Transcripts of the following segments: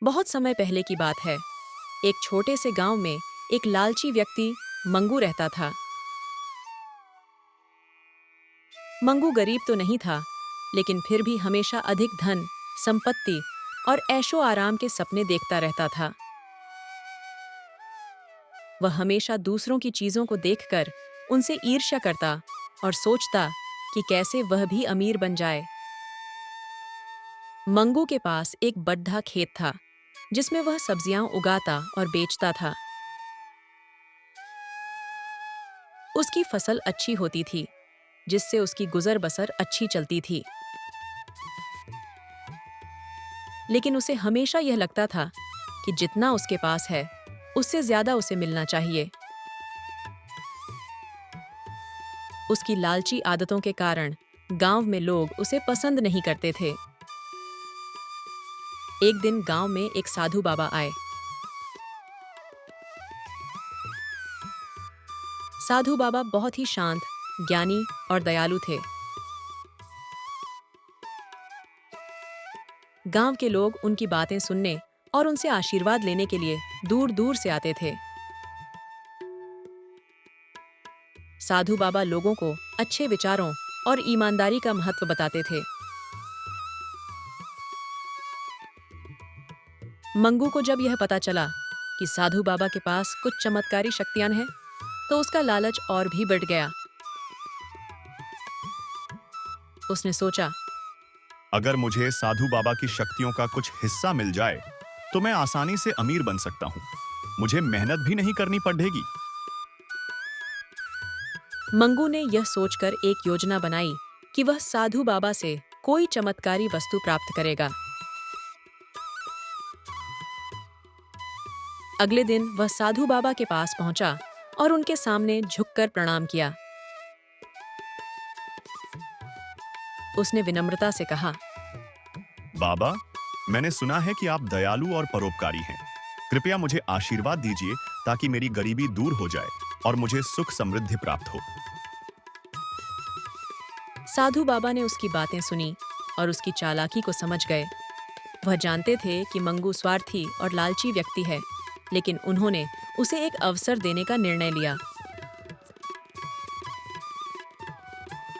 बहुत समय पहले की बात है। एक छोटे से गांव में एक लालची व्यक्ति मंगू रहता था। मंगू गरीब तो नहीं था, लेकिन फिर भी हमेशा अधिक धन, संपत्ति और ऐशो आराम के सपने देखता रहता था। वह हमेशा दूसरों की चीजों को देखकर उनसे ईर्ष्या करता और सोचता कि कैसे वह भी अमीर बन जाए। मंगू के पास एक बड़ा खेत था, जिसमें वह सब्जियां उगाता और बेचता था। उसकी फसल अच्छी होती थी, जिससे उसकी गुजर बसर अच्छी चलती थी। लेकिन उसे हमेशा यह लगता था कि जितना उसके पास है, उससे ज्यादा उसे मिलना चाहिए। उसकी लालची आदतों के कारण गांव में लोग उसे पसंद नहीं करते थे। एक दिन गांव में एक साधु बाबा आए। साधु बाबा बहुत ही शांत, ज्ञानी और दयालु थे। गांव के लोग उनकी बातें सुनने और उनसे आशीर्वाद लेने के लिए दूर दूर से आते थे। साधु बाबा लोगों को अच्छे विचारों और ईमानदारी का महत्व बताते थे। मंगू को जब यह पता चला कि साधु बाबा के पास कुछ चमत्कारी शक्तियां हैं, तो उसका लालच और भी बढ़ गया। उसने सोचा, अगर मुझे साधु बाबा की शक्तियों का कुछ हिस्सा मिल जाए तो मैं आसानी से अमीर बन सकता हूँ। मुझे मेहनत भी नहीं करनी पड़ेगी। मंगू ने यह सोचकर एक योजना बनाई कि वह साधु बाबा से कोई चमत्कारी वस्तु प्राप्त करेगा। अगले दिन वह साधु बाबा के पास पहुंचा और उनके सामने झुककर प्रणाम किया। उसने विनम्रता से कहा, बाबा, मैंने सुना है कि आप दयालु और परोपकारी हैं। कृपया मुझे आशीर्वाद दीजिए ताकि मेरी गरीबी दूर हो जाए और मुझे सुख समृद्धि प्राप्त हो। साधु बाबा ने उसकी बातें सुनी और उसकी चालाकी को समझ गए। वह जानते थे कि मंगू स्वार्थी और लालची व्यक्ति है, लेकिन उन्होंने उसे एक अवसर देने का निर्णय लिया।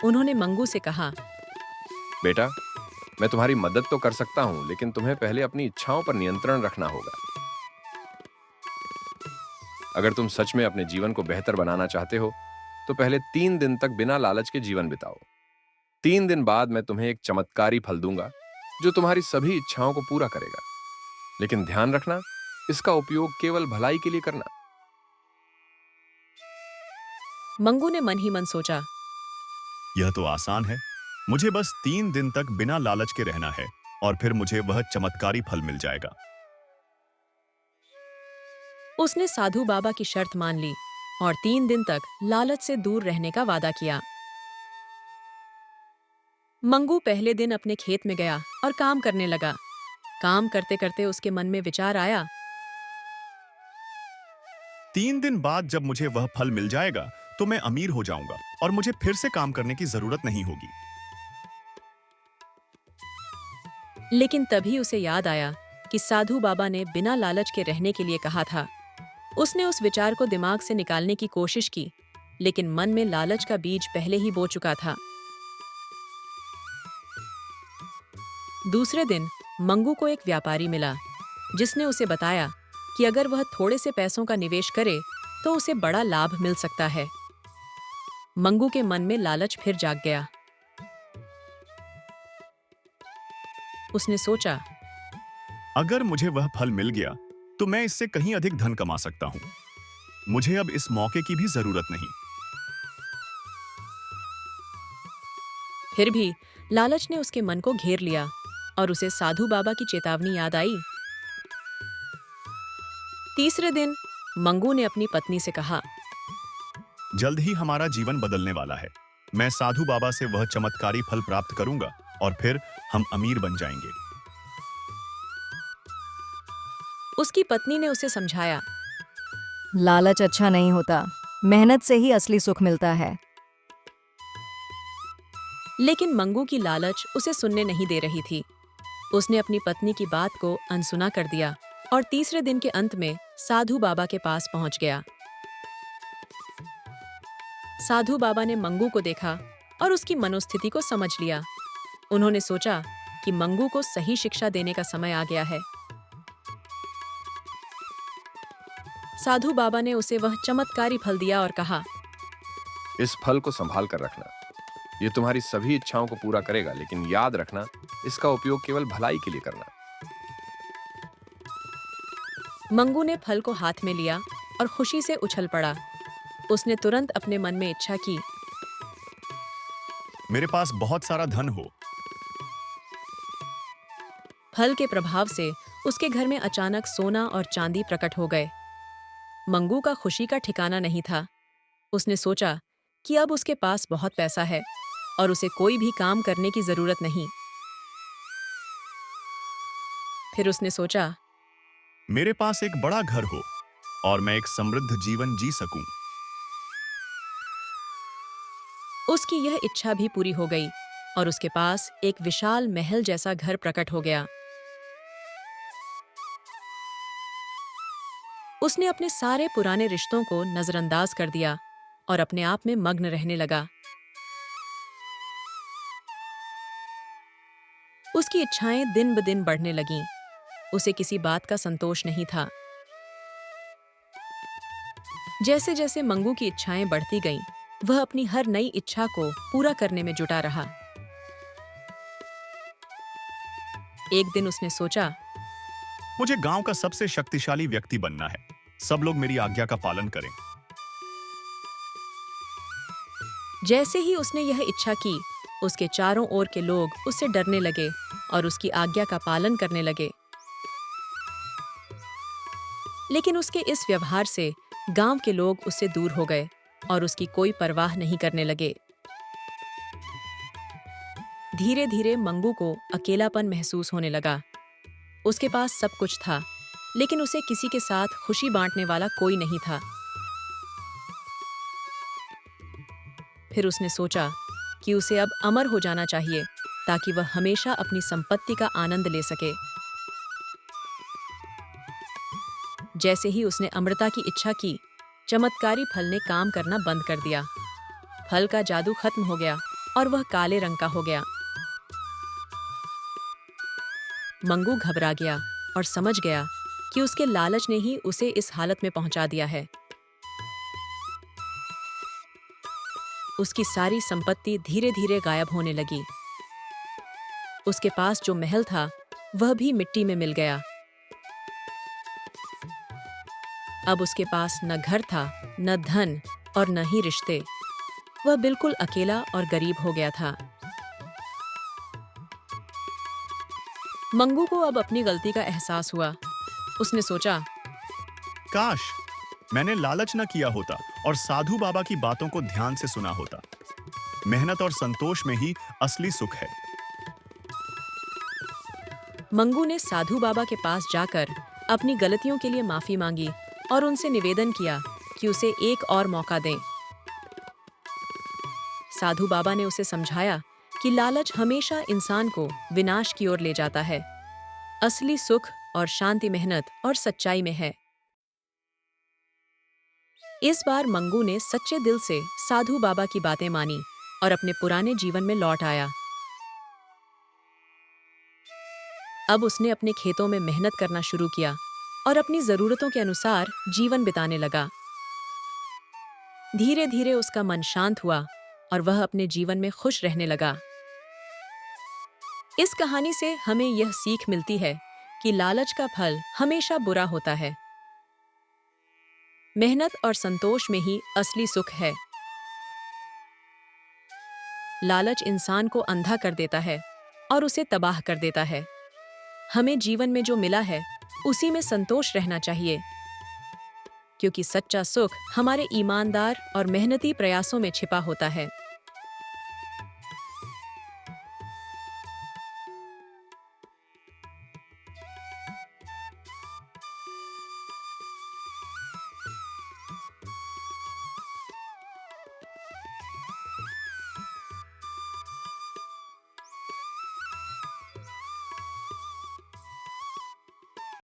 उन्होंने मंगू से कहा, बेटा, मैं तुम्हारी मदद तो कर सकता हूं, लेकिन तुम्हें पहले अपनी इच्छाओं पर नियंत्रण रखना होगा। अगर तुम सच में अपने जीवन को बेहतर बनाना चाहते हो, तो पहले 3 दिन तक बिना लालच के जीवन बिताओ। 3 दिन बाद मैं तुम्हें एक चमत्कारी फल दूंगा, जो तुम्हारी सभी इच्छाओं को पूरा करेगा। लेकिन ध्यान रखना, इसका उपयोग केवल भलाई के लिए करना। मंगू ने मन ही मन सोचा, यह तो आसान है। मुझे बस 3 दिन तक बिना लालच के रहना है और फिर मुझे वह चमत्कारी फल मिल जाएगा। उसने साधु बाबा की शर्त मान ली और 3 दिन तक लालच से दूर रहने का वादा किया। मंगू पहले दिन अपने खेत में गया और काम करने लगा। काम करते करते उसके मन में विचार आया, 3 दिन बाद जब मुझे वह फल मिल जाएगा तो मैं अमीर हो जाऊंगा और मुझे फिर से काम करने की जरूरत नहीं होगी। लेकिन तभी उसे याद आया कि साधु बाबा ने बिना लालच के रहने के लिए कहा था। उसने उस विचार को दिमाग से निकालने की कोशिश की, लेकिन मन में लालच का बीज पहले ही बो चुका था। दूसरे दिन मंगू को एक व्यापारी मिला, जिसने उसे बताया कि अगर वह थोड़े से पैसों का निवेश करे तो उसे बड़ा लाभ मिल सकता है। मंगू के मन में लालच फिर जाग गया। उसने सोचा, अगर मुझे वह फल मिल गया तो मैं इससे कहीं अधिक धन कमा सकता हूं। मुझे अब इस मौके की भी जरूरत नहीं। फिर भी लालच ने उसके मन को घेर लिया और उसे साधु बाबा की चेतावनी याद आई। तीसरे दिन मंगू ने अपनी पत्नी से कहा, जल्द ही हमारा जीवन बदलने वाला है। मैं साधु बाबा से वह चमत्कारी फल प्राप्त करूंगा और फिर हम अमीर बन जाएंगे। उसकी पत्नी ने उसे समझाया, लालच अच्छा नहीं होता, मेहनत से ही असली सुख मिलता है। लेकिन मंगू की लालच उसे सुनने नहीं दे रही थी। उसने अपनी पत्नी की बात को अनसुना कर दिया और तीसरे दिन के अंत में साधु बाबा के पास पहुंच गया। साधु बाबा ने मंगू को देखा और उसकी मनोस्थिति को समझ लिया। उन्होंने सोचा कि मंगू को सही शिक्षा देने का समय आ गया है। साधु बाबा ने उसे वह चमत्कारी फल दिया और कहा, इस फल को संभाल कर रखना। ये तुम्हारी सभी इच्छाओं को पूरा करेगा, लेकिन याद रखना इसका उपयोग केवल भलाई के लिए करना। मंगू ने फल को हाथ में लिया और खुशी से उछल पड़ा। उसने तुरंत अपने मन में इच्छा की, मेरे पास बहुत सारा धन हो। फल के प्रभाव से उसके घर में अचानक सोना और चांदी प्रकट हो गए। मंगू का खुशी का ठिकाना नहीं था। उसने सोचा कि अब उसके पास बहुत पैसा है और उसे कोई भी काम करने की जरूरत नहीं। फिर उसने सोचा, मेरे पास एक बड़ा घर हो और मैं एक समृद्ध जीवन जी सकूं। उसकी यह इच्छा भी पूरी हो गई और उसके पास एक विशाल महल जैसा घर प्रकट हो गया। उसने अपने सारे पुराने रिश्तों को नजरअंदाज कर दिया और अपने आप में मग्न रहने लगा। उसकी इच्छाएं दिन ब दिन बढ़ने लगीं। उसे किसी बात का संतोष नहीं था। जैसे जैसे मंगू की इच्छाएं बढ़ती गईं, वह अपनी हर नई इच्छा को पूरा करने में जुटा रहा। एक दिन उसने सोचा, मुझे गांव का सबसे शक्तिशाली व्यक्ति बनना है। सब लोग मेरी आज्ञा का पालन करें। जैसे ही उसने यह इच्छा की, उसके चारों ओर के लोग उससे डरने लगे और उसकी आज्ञा का पालन करने लगे। लेकिन उसके इस व्यवहार से गांव के लोग उससे दूर हो गए और उसकी कोई परवाह नहीं करने लगे। धीरे धीरे मंगू को अकेलापन महसूस होने लगा। उसके पास सब कुछ था, लेकिन उसे किसी के साथ खुशी बांटने वाला कोई नहीं था। फिर उसने सोचा कि उसे अब अमर हो जाना चाहिए ताकि वह हमेशा अपनी संपत्ति का आनंद ले सके। जैसे ही उसने अमरता की इच्छा की, चमत्कारी फल ने काम करना बंद कर दिया। फल का जादू खत्म हो गया और वह काले रंग का हो गया। मंगू घबरा गया और समझ गया कि उसके लालच ने ही उसे इस हालत में पहुंचा दिया है। उसकी सारी संपत्ति धीरे धीरे गायब होने लगी। उसके पास जो महल था, वह भी मिट्टी में मिल गया। अब उसके पास न घर था, न धन और न ही रिश्ते। वह बिल्कुल अकेला और गरीब हो गया था। मंगू को अब अपनी गलती का एहसास हुआ। उसने सोचा, काश मैंने लालच न किया होता और साधु बाबा की बातों को ध्यान से सुना होता। मेहनत और संतोष में ही असली सुख है। मंगू ने साधु बाबा के पास जाकर अपनी गलतियों के लिए माफी मांगी और उनसे निवेदन किया कि उसे एक और मौका दें। साधु बाबा ने उसे समझाया कि लालच हमेशा इंसान को विनाश की ओर ले जाता है। असली सुख और शांति मेहनत और सच्चाई में है। इस बार मंगू ने सच्चे दिल से साधु बाबा की बातें मानी और अपने पुराने जीवन में लौट आया। अब उसने अपने खेतों में मेहनत करना शुरू किया और अपनी जरूरतों के अनुसार जीवन बिताने लगा। धीरे धीरे उसका मन शांत हुआ और वह अपने जीवन में खुश रहने लगा। इस कहानी से हमें यह सीख मिलती है कि लालच का फल हमेशा बुरा होता है। मेहनत और संतोष में ही असली सुख है। लालच इंसान को अंधा कर देता है और उसे तबाह कर देता है। हमें जीवन में जो मिला है उसी में संतोष रहना चाहिए, क्योंकि सच्चा सुख हमारे ईमानदार और मेहनती प्रयासों में छिपा होता है।